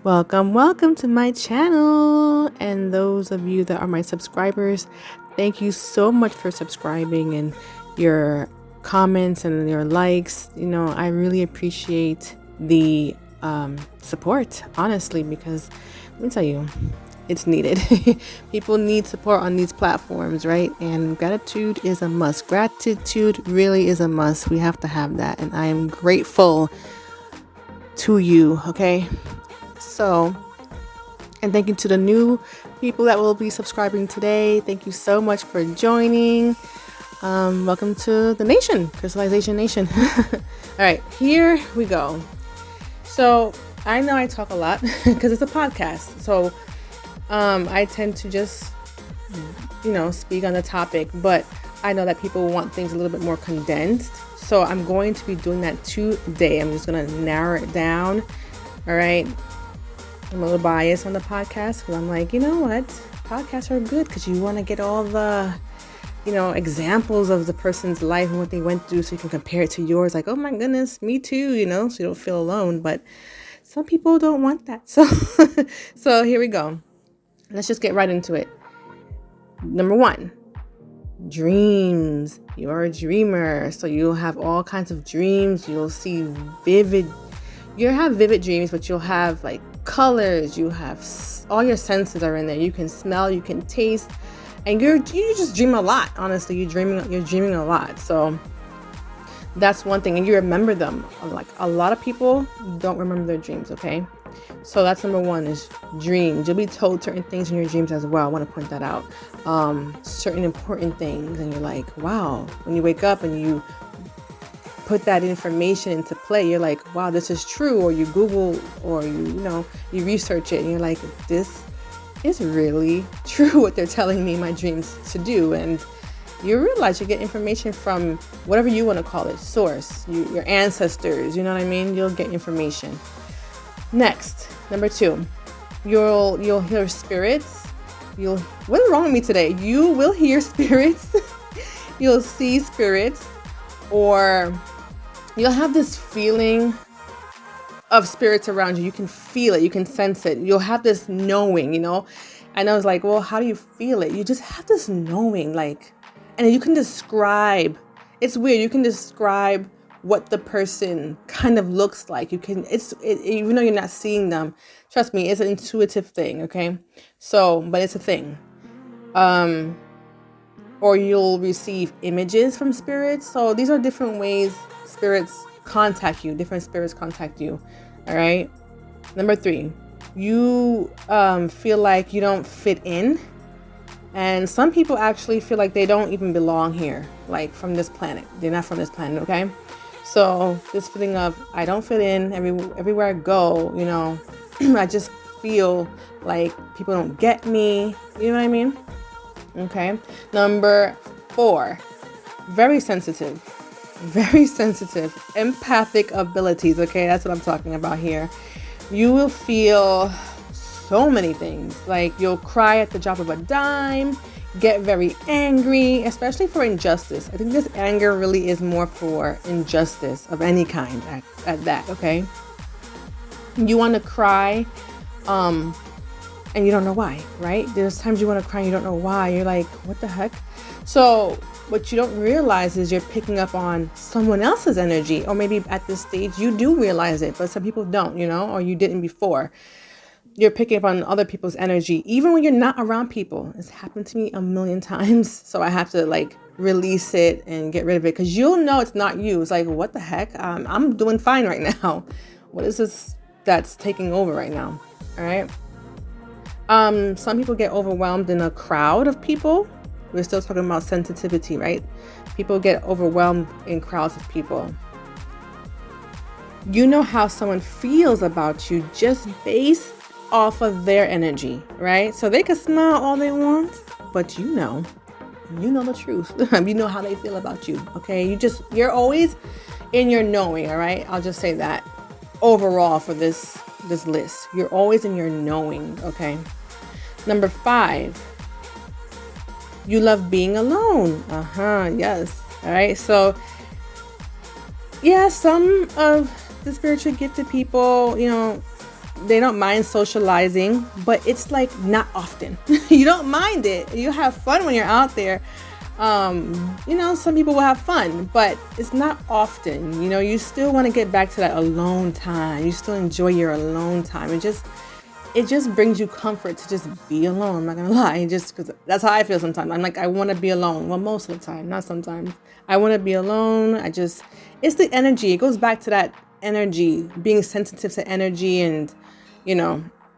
Welcome to my channel. And those of you that are my subscribers, thank you so much for subscribing and your comments and your likes. I really appreciate the support, honestly, because let me tell you, it's needed. People need support on these platforms, right? And gratitude is a must. Gratitude really is a must. We have to have that. And I am grateful to you, okay? So, and thank you to the new people that will be subscribing today. Thank you so much for joining. Welcome to the nation, Crystal-Lization Nation. All right, here we go. So I know I talk a lot because it's a podcast. So I tend to just, speak on the topic, but I know that people want things a little bit more condensed. So I'm going to be doing that today. I'm just going to narrow it down. All right. I'm a little biased on the podcast because I'm like, you know what? Podcasts are good because you want to get all the, examples of the person's life and what they went through so you can compare it to yours. Like, oh my goodness, me too, so you don't feel alone. But some people don't want that. So here we go. Let's just get right into it. Number 1, dreams. You're a dreamer. So you'll have all kinds of dreams. You'll have vivid dreams, but you'll have like colors. You have all your senses are in there. You can smell, you can taste, and you just dream a lot. Honestly, you're dreaming a lot. So that's one thing, and you remember them. Like a lot of people don't remember their dreams. Okay, so that's number 1 is dreams. You'll be told certain things in your dreams as well. I want to point that out. Certain important things, and you're like, wow. When you wake up and you put that information into play, you're like, wow, this is true. Or you Google, or you research it, and you're like, this is really true what they're telling me my dreams to do. And you realize you get information from whatever you want to call it, source, your ancestors, you know what I mean? You'll get information. Next, number 2, you'll hear spirits. What's wrong with me today? You will hear spirits. You'll see spirits, or you'll have this feeling of spirits around you. You can feel it. You can sense it. You'll have this knowing, And I was like, well, how do you feel it? You just have this knowing, and you can describe. It's weird. You can describe what the person kind of looks like. Even though you're not seeing them, trust me, it's an intuitive thing. Okay. So, but it's a thing. Or you'll receive images from spirits. So these are different ways spirits contact you. Different spirits contact you. All right. Number 3, you feel like you don't fit in. And some people actually feel like they don't even belong here, like from this planet. They're not from this planet. Okay. So this feeling of I don't fit in everywhere I go, I just feel like people don't get me. You know what I mean? Okay. Number 4, very sensitive, empathic abilities. Okay. That's what I'm talking about here. You will feel so many things. Like you'll cry at the drop of a dime, get very angry, especially for injustice. I think this anger really is more for injustice of any kind at that. Okay. You want to cry, and you don't know why, right? There's times you want to cry and you don't know why. You're like, what the heck? So what you don't realize is you're picking up on someone else's energy, or maybe at this stage you do realize it, but some people don't, or you didn't before. You're picking up on other people's energy, even when you're not around people. It's happened to me a million times. So I have to release it and get rid of it, because you'll know it's not you. It's like, what the heck? I'm doing fine right now. What is this that's taking over right now? All right. Some people get overwhelmed in a crowd of people. We're still talking about sensitivity, right? People get overwhelmed in crowds of people. You know how someone feels about you just based off of their energy, right? So they can smile all they want, but you know the truth. You know how they feel about you. Okay. You're always in your knowing. All right. I'll just say that overall for this list, you're always in your knowing. Okay. Number 5, you love being alone. Yes. All right. So yeah, some of the spiritually gifted people, they don't mind socializing, but it's like not often. You don't mind it. You have fun when you're out there. Some people will have fun, but it's not often. You still want to get back to that alone time. You still enjoy your alone time. It just brings you comfort to just be alone. I'm not gonna lie, just because that's how I feel sometimes. I'm like, I want to be alone. Well, most of the time, not sometimes. I want to be alone. It's the energy. It goes back to that energy, being sensitive to energy, and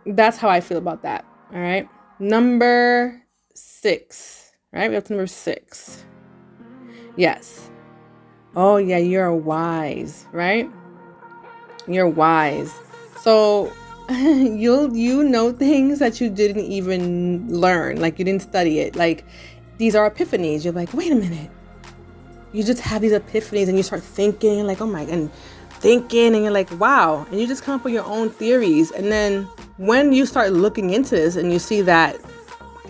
that's how I feel about that. All right, number 6. All right, we have to number 6. Yes. Oh yeah, you're wise, right? You're wise. So you know things that you didn't even learn, like you didn't study it. Like these are epiphanies. You're like, wait a minute. You just have these epiphanies and you start thinking like, oh my, and thinking, and you're like, wow. And you just come up with your own theories. And then when you start looking into this and you see that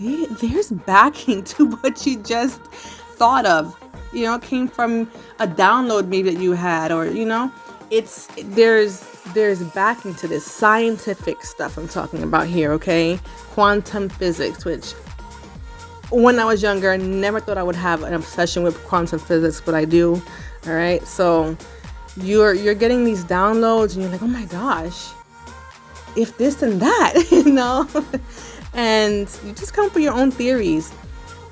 there's backing to what you just thought of, it came from a download maybe that you had, or, there's backing to this scientific stuff I'm talking about here, okay? Quantum physics, which when I was younger, I never thought I would have an obsession with quantum physics, but I do. All right. So you're getting these downloads and you're like, oh my gosh, if this and that, and you just come up with your own theories,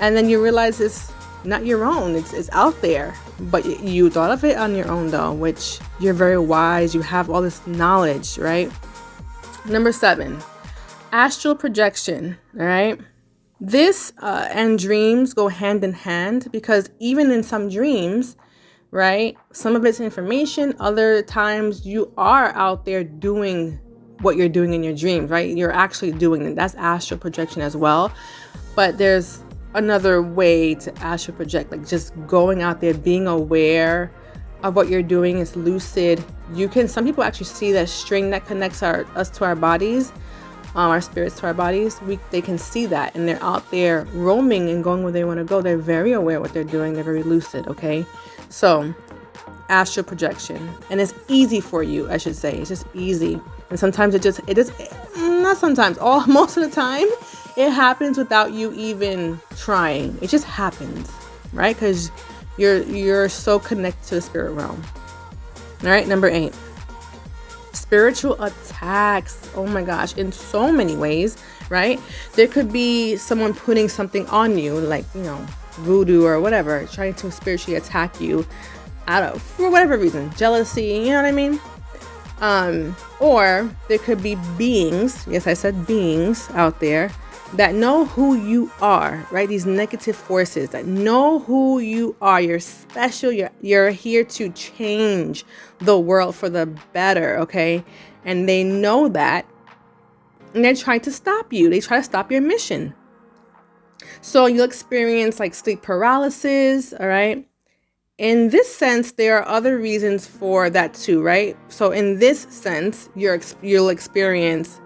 and then you realize it's not your own. It's out there, but you thought of it on your own though, which you're very wise. You have all this knowledge, right? Number 7, astral projection. All right. This and dreams go hand in hand, because even in some dreams, right, some of it's information. Other times you are out there doing what you're doing in your dreams, right? You're actually doing it. That's astral projection as well. But there's another way to astral project, like just going out there, being aware of what you're doing. Is lucid. Some people actually see that string that connects us to our bodies, our spirits to our bodies. They can see that, and they're out there roaming and going where they want to go. They're very aware of what they're doing. They're very lucid. Okay, so astral projection, and it's easy for you, I should say. It's just easy, and sometimes not sometimes, most of the time it happens without you even trying. It just happens, right? Because you're so connected to the spirit realm. All right, number 8, spiritual attacks. Oh my gosh, in so many ways, right? There could be someone putting something on you, like voodoo or whatever, trying to spiritually attack you for whatever reason, jealousy, you know what I mean? Or there could be beings, yes, I said beings out there that know who you are, right? These negative forces that know who you are. You're special. You're here to change the world for the better, okay? And they know that, and they're trying to stop you. They try to stop your mission. So you'll experience like sleep paralysis, all right? In this sense, there are other reasons for that too, right? So in this sense, you'll experience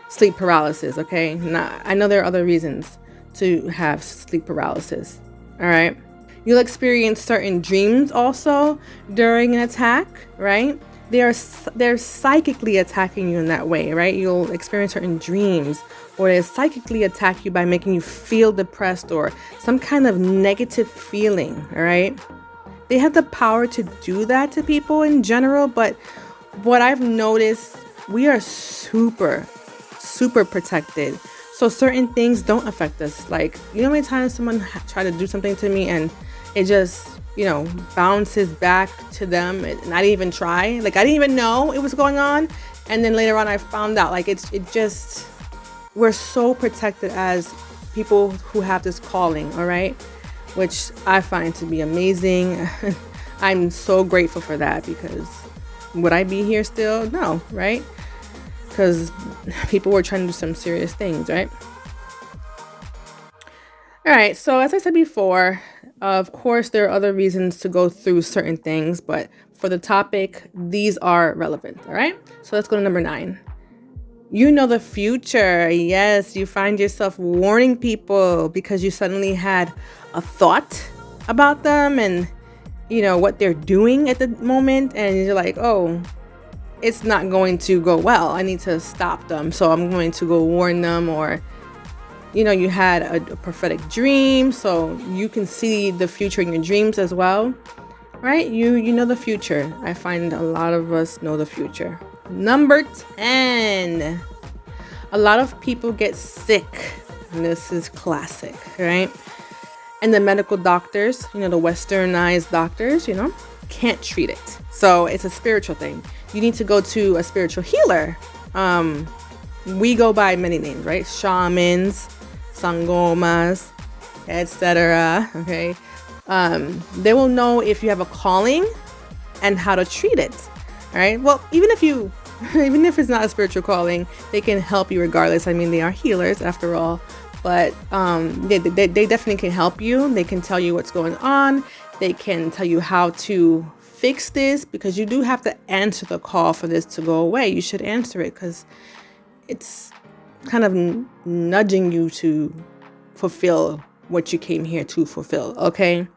sleep paralysis, okay? Now, I know there are other reasons to have sleep paralysis, all right? You'll experience certain dreams also during an attack, right? They're psychically attacking you in that way, right? You'll experience certain dreams, or they psychically attack you by making you feel depressed or some kind of negative feeling, all right? They have the power to do that to people in general, but what I've noticed, we are super protected. So certain things don't affect us. Like, how many times someone tried to do something to me and it just, bounces back to them, and I didn't even try. Like, I didn't even know it was going on. And then later on I found out, like, we're so protected as people who have this calling, all right? Which I find to be amazing. I'm so grateful for that, because would I be here still? No, right? Because people were trying to do some serious things, right? All right, so as I said before, of course, there are other reasons to go through certain things, but for the topic, these are relevant, all right? So let's go to number 9. You know the future. Yes, you find yourself warning people because you suddenly had a thought about them and, what they're doing at the moment, and you're like, oh, it's not going to go well. I need to stop them. So I'm going to go warn them, or, you know, you had a prophetic dream, so you can see the future in your dreams as well, right? You know the future. I find a lot of us know the future. Number 10, a lot of people get sick. And this is classic, right? And the medical doctors, you know, the westernized doctors, you know, can't treat it. So it's a spiritual thing. You need to go to a spiritual healer. We go by many names, right? Shamans, sangomas, etc. Okay. They will know if you have a calling and how to treat it. All right. Well, even if it's not a spiritual calling, they can help you regardless. I mean, they are healers after all, but they definitely can help you. They can tell you what's going on. They can tell you how to fix this, because you do have to answer the call for this to go away. You should answer it, because it's kind of nudging you to fulfill what you came here to fulfill. Okay.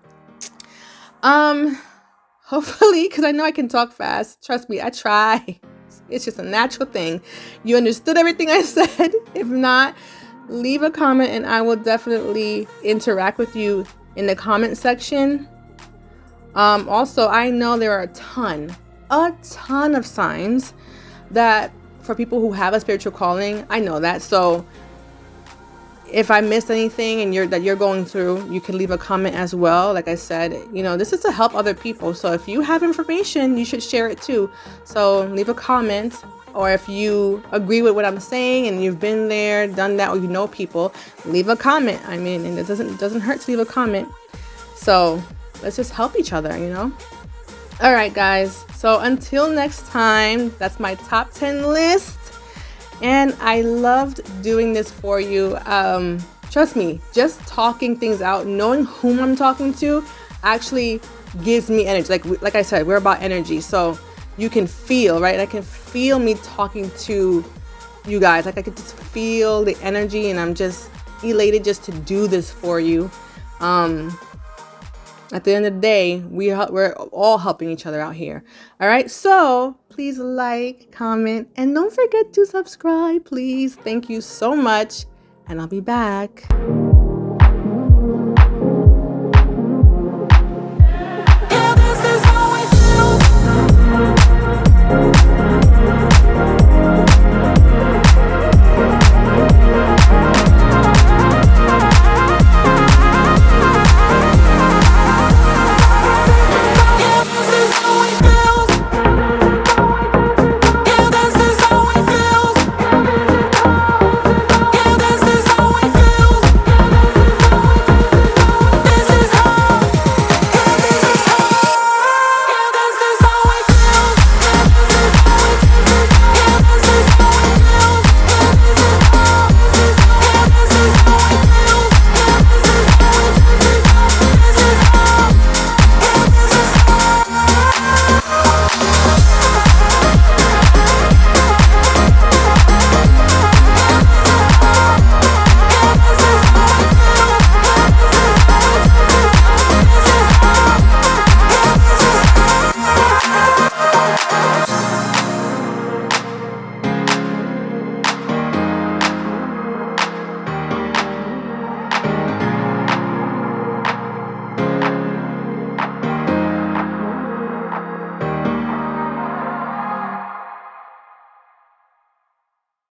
Hopefully, because I know I can talk fast. Trust me, I try. It's just a natural thing. You understood everything I said. If not, leave a comment and I will definitely interact with you in the comment section. Also, I know there are a ton of signs that for people who have a spiritual calling. I know that. So if I missed anything and you're going through, you can leave a comment as well. Like I said, you know, this is to help other people. So if you have information, you should share it too. So leave a comment, or if you agree with what I'm saying and you've been there, done that, or you know people, leave a comment. I mean, and it doesn't hurt to leave a comment. So let's just help each other, you know? All right, guys. So until next time, that's my top 10 list. And I loved doing this for you. Trust me, just talking things out, knowing whom I'm talking to actually gives me energy. Like I said, we're about energy. So you can feel, right? I can feel me talking to you guys. Like I could just feel the energy, and I'm just elated just to do this for you. At the end of the day, we're all helping each other out here. All right. So please like, comment, and don't forget to subscribe, please. Thank you so much. And I'll be back.